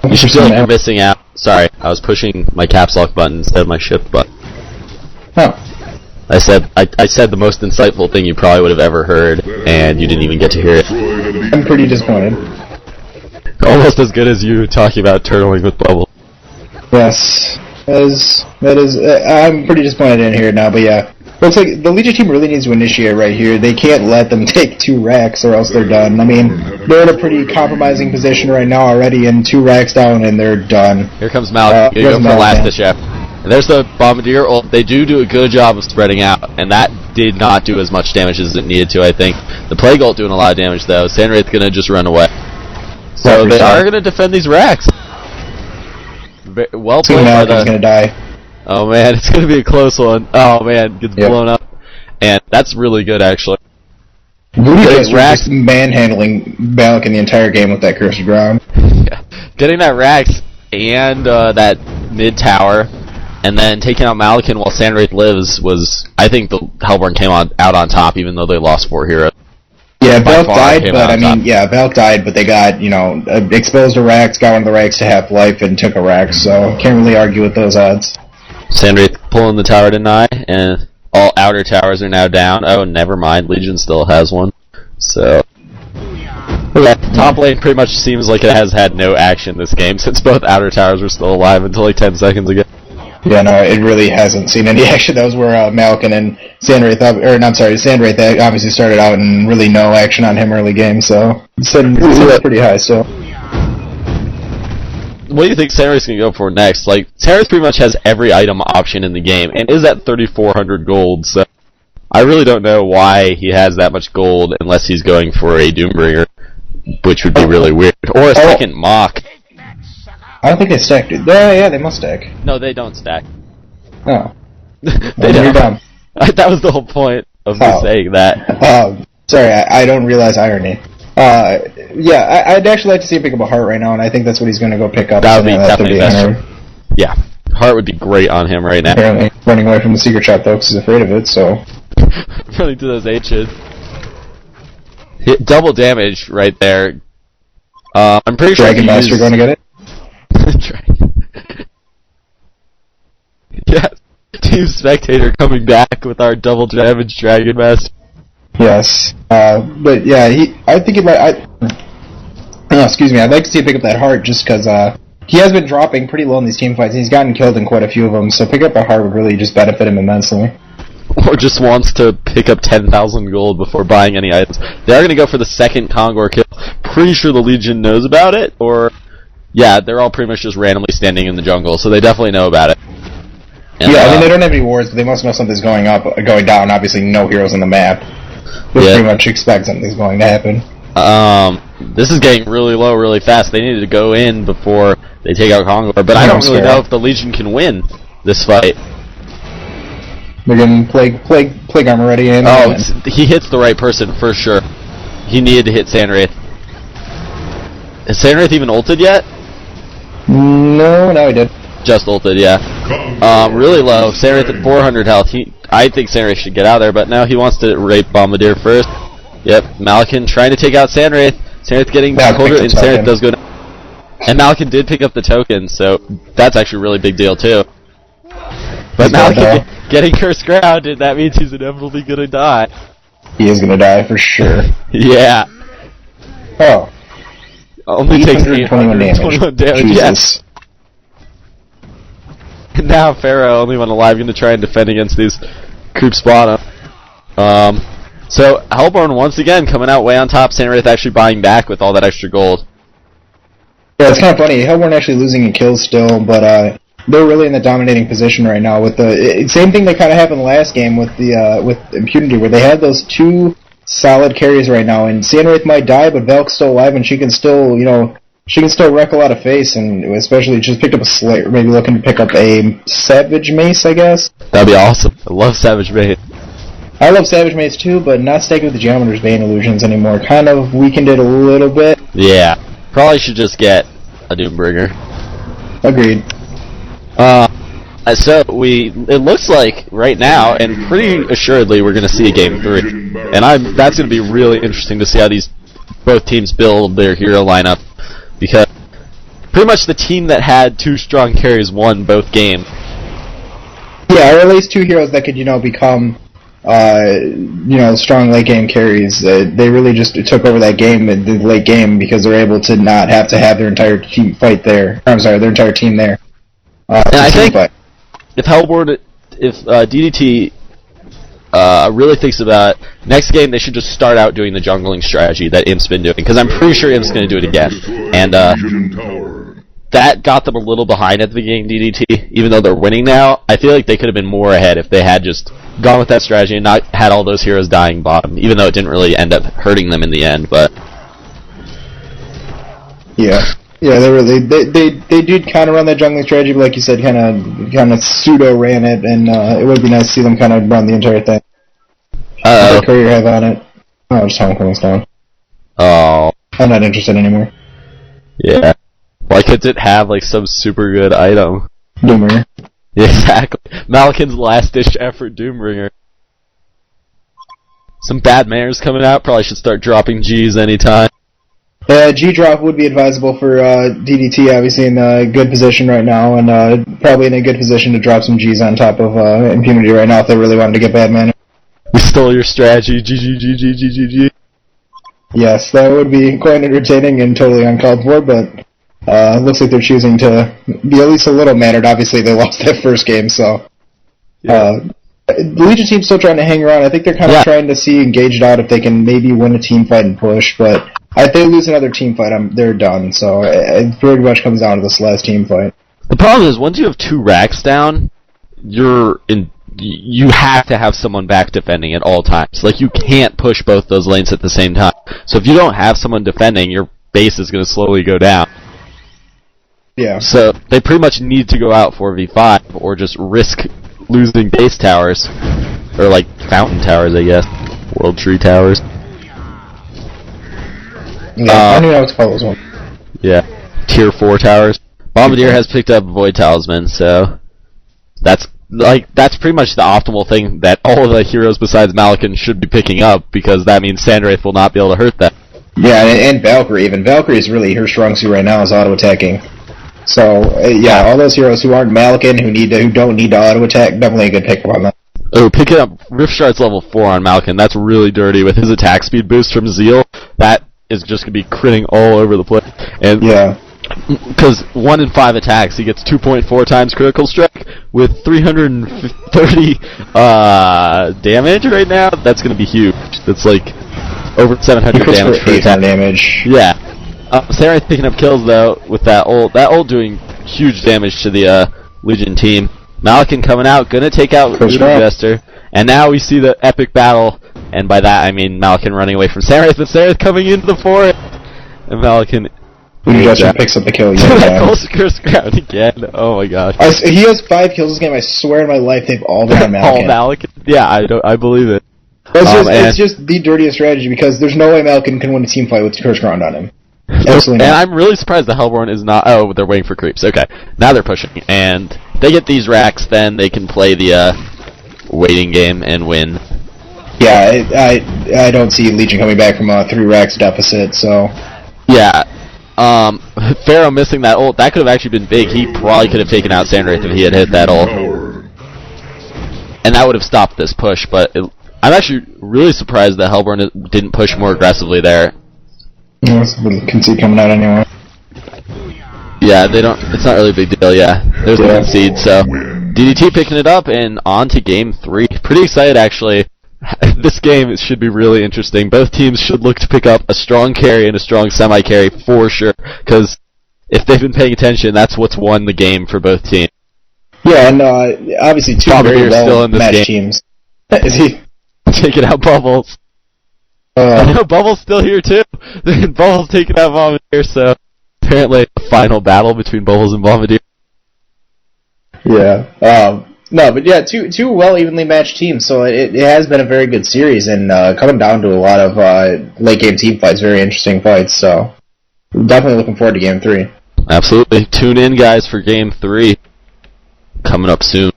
You should feel like you're missing out. Sorry, I was pushing my caps lock button instead of my shift button. Oh. I said the most insightful thing you probably would have ever heard, and you didn't even get to hear it. I'm pretty disappointed. Almost as good as you talking about turtling with Bubble. Yes. That is I'm pretty disappointed I didn't hear it now, but yeah. Looks like the Legion team really needs to initiate right here. They can't let them take 2 racks or else they're done. I mean, they're in a pretty compromising position right now already, and 2 racks down and they're done. Here comes Malik. Go for the last ditch after. And there's the Bombardier ult. They do a good job of spreading out, and that did not do as much damage as it needed to, I think. The Plague ult doing a lot of damage, though. Sandwraith's going to just run away. So they are going to defend these racks. Well played by the... going to die. Oh, man, it's going to be a close one. Oh, man, gets blown up. And that's really good, actually. Getting Rax manhandling Malik in the entire game with that cursed ground. Yeah. Getting that Rax and that mid tower, and then taking out Malakin while Sandwraith lives was, I think the Hellborn came out on top, even though they lost 4 heroes. Yeah, Valk died, but I mean, Valk died, but they got, exposed a Rax, got one of the Rax to half life, and took a Rax, so can't really argue with those odds. Sandwraith pulling the tower deny, and all outer towers are now down. Oh, never mind, Legion still has one. So, yeah, top lane pretty much seems like it has had no action this game, since both outer towers were still alive until like 10 seconds ago. Yeah, no, it really hasn't seen any action. Those were Malakin and Sandwraith, Sandwraith obviously started out and really no action on him early game, so it's pretty high still. What do you think Sandwraith's going to go for next? Like, Sandwraith pretty much has every item option in the game, and is at 3,400 gold, so I really don't know why he has that much gold unless he's going for a Doombringer, which would be really weird. Or a second Mach. I don't think they stack, dude. Yeah, they must stack. No, they don't stack. Oh. They don't. You're dumb. That was the whole point of me saying that. Sorry, I don't realize irony. Yeah, I'd actually like to see him pick up a heart right now, and I think that's what he's going to go pick up. That would be definitely best. Yeah, heart would be great on him right now. Apparently, running away from the secret shop though, because he's afraid of it. So running to those H's. Hit double damage right there. I'm pretty sure Dragon Master going to get it. Yes, Team Spectator coming back with our double damage Dragon Master. Yes, but yeah, I think it might. Excuse me. I'd like to see him pick up that heart just because he has been dropping pretty low in these team fights, and he's gotten killed in quite a few of them. So pick up a heart would really just benefit him immensely. Or just wants to pick up 10,000 gold before buying any items. They are going to go for the second Kongor kill. Pretty sure the Legion knows about it, or yeah, they're all pretty much just randomly standing in the jungle, so they definitely know about it. And, yeah, I mean they don't have any wards, but they must know something's going down. Obviously, no heroes on the map. They pretty much expect something's going to happen. This is getting really low really fast. They needed to go in before they take out Kongor, but I don't really know if the Legion can win this fight. They're getting plague armor ready in. Oh, he hits the right person for sure. He needed to hit Sandwraith. Has Sandwraith even ulted yet? No, he did. Just ulted, yeah. Really low. Sandwraith at 400 health. I think Sandwraith should get out of there, but now he wants to rape Bombardier first. Yep, Malakin trying to take out Sandwraith. Sandwraith getting colder, and Sandwraith does go down. And Malakin did pick up the token, so that's actually a really big deal too. But Malakin getting cursed ground, and that means he's inevitably gonna die. He is gonna die for sure. Yeah. Oh. Only takes 821 damage. Yes. And now Pharaoh, only one alive, gonna try and defend against these creep spawn. So Hellborn once again coming out way on top. Sandwraith actually buying back with all that extra gold. Yeah, it's kind of funny. Hellborn actually losing in kills still, but they're really in the dominating position right now. With the same thing that kind of happened last game with the with Impunity, where they had those 2 solid carries right now, and Sandwraith might die, but Valk's still alive, and she can still wreck a lot of face, and especially just picked up a Slayer, maybe looking to pick up a Savage Mace, I guess. That'd be awesome. I love Savage Mace. I love Savage Mace too, but not sticking with the Geometer's Bane illusions anymore. Kind of weakened it a little bit. Yeah, probably should just get a Doombringer. Agreed. So it looks like right now, and pretty assuredly, we're going to see a game 3, and that's going to be really interesting to see how both teams build their hero lineup. because pretty much the team that had 2 strong carries won both games. Yeah, or at least 2 heroes that could, become, strong late game carries. They really just took over that game in the late game because they're able to not have to have their entire team fight there. Their entire team there. And I think if DDT really thinks about it, next game they should just start out doing the jungling strategy that Imp's been doing, because I'm pretty sure Imp's going to do it again. And that got them a little behind at the beginning, DDT, even though they're winning now. I feel like they could have been more ahead if they had just gone with that strategy and not had all those heroes dying bottom, even though it didn't really end up hurting them in the end. But yeah, they did kind of run that jungling strategy, but like you said, kind of pseudo ran it, and it would be nice to see them kind of run the entire thing. What courier have on it? Oh, just Homecoming's down. Oh, I'm not interested anymore. Yeah. Why couldn't it have like some super good item? Doomringer. Exactly. Malakin's last-ditch effort, Doomringer. Some bad mares coming out. Probably should start dropping Gs anytime. G drop would be advisable for DDT, obviously in a good position right now, and probably in a good position to drop some Gs on top of Impunity right now if they really wanted to get bad mana. We stole your strategy. GG. Yes, that would be quite entertaining and totally uncalled for, but looks like they're choosing to be at least a little mannered. Obviously, they lost that first game, so... Yeah. The Legion team's still trying to hang around. I think they're kind of trying to see and gauge it out if they can maybe win a team fight and push, but if they lose another team fight, they're done. So it pretty much comes down to this last team fight. The problem is, once you have 2 racks down, you have to have someone back defending at all times. Like, you can't push both those lanes at the same time. So if you don't have someone defending, your base is going to slowly go down. Yeah. So they pretty much need to go out 4v5 or just risk losing base towers, or like fountain towers, I guess, world tree towers. Yeah, I don't know what to call those ones. Yeah, tier 4 towers. Bombardier has picked up Void Talisman, so that's pretty much the optimal thing that all of the heroes besides Malakin should be picking up, because that means Sandwraith will not be able to hurt them. Yeah, and Valkyrie even. Valkyrie is really her strong suit right now is auto attacking. So all those heroes who aren't Malakin, who don't need to auto attack, definitely a good pick on that. Oh, picking up Rift Shards level 4 on Malakin, that's really dirty. With his attack speed boost from Zeal, that is just going to be critting all over the place. And yeah. Because 1 in 5 attacks, he gets 2.4 times critical strike with 330 damage right now. That's going to be huge. That's like over 700 damage per attack. Damage. Yeah. Sandwraith picking up kills though with that ult. That ult doing huge damage to the Legion team. Malakin coming out, gonna take out Jester, and now we see the epic battle. And by that I mean Malakin running away from Sandwraith, and Sandwraith coming into the forest, and Malakin. Jester picks up the kill. That Gosu curse ground again. Oh my gosh. He has 5 kills this game. I swear in my life they've all been on Malakin. All Malakin. Yeah, I believe it. It's just the dirtiest strategy because there's no way Malakin can win a team fight with curse ground on him. Absolutely and not. I'm really surprised the Hellborn is not... Oh, they're waiting for creeps. Okay. Now they're pushing. And if they get these racks, then they can play the waiting game and win. Yeah, I don't see Legion coming back from a 3 racks deficit, so... Yeah. Pharaoh missing that ult, that could have actually been big. He probably could have taken out Sandwraith if he had hit that ult. And that would have stopped this push, but I'm actually really surprised that Hellborn didn't push more aggressively there. Yeah, it's a little concede coming out anyway. Yeah, they don't. It's not really a big deal. Yeah, there's the concede. So DDT picking it up and on to game 3. Pretty excited actually. This game should be really interesting. Both teams should look to pick up a strong carry and a strong semi-carry for sure. Because if they've been paying attention, that's what's won the game for both teams. Yeah, and obviously 2 very well-matched teams. Is he taking out Bubbles? I know Bubbles still here too. Bubbles taking out Bombardier, so apparently a final battle between Bubbles and Bombardier. Yeah. No, but yeah, two well evenly matched teams, so it has been a very good series, and coming down to a lot of late game team fights, very interesting fights, so definitely looking forward to game 3. Absolutely. Tune in, guys, for game 3 coming up soon.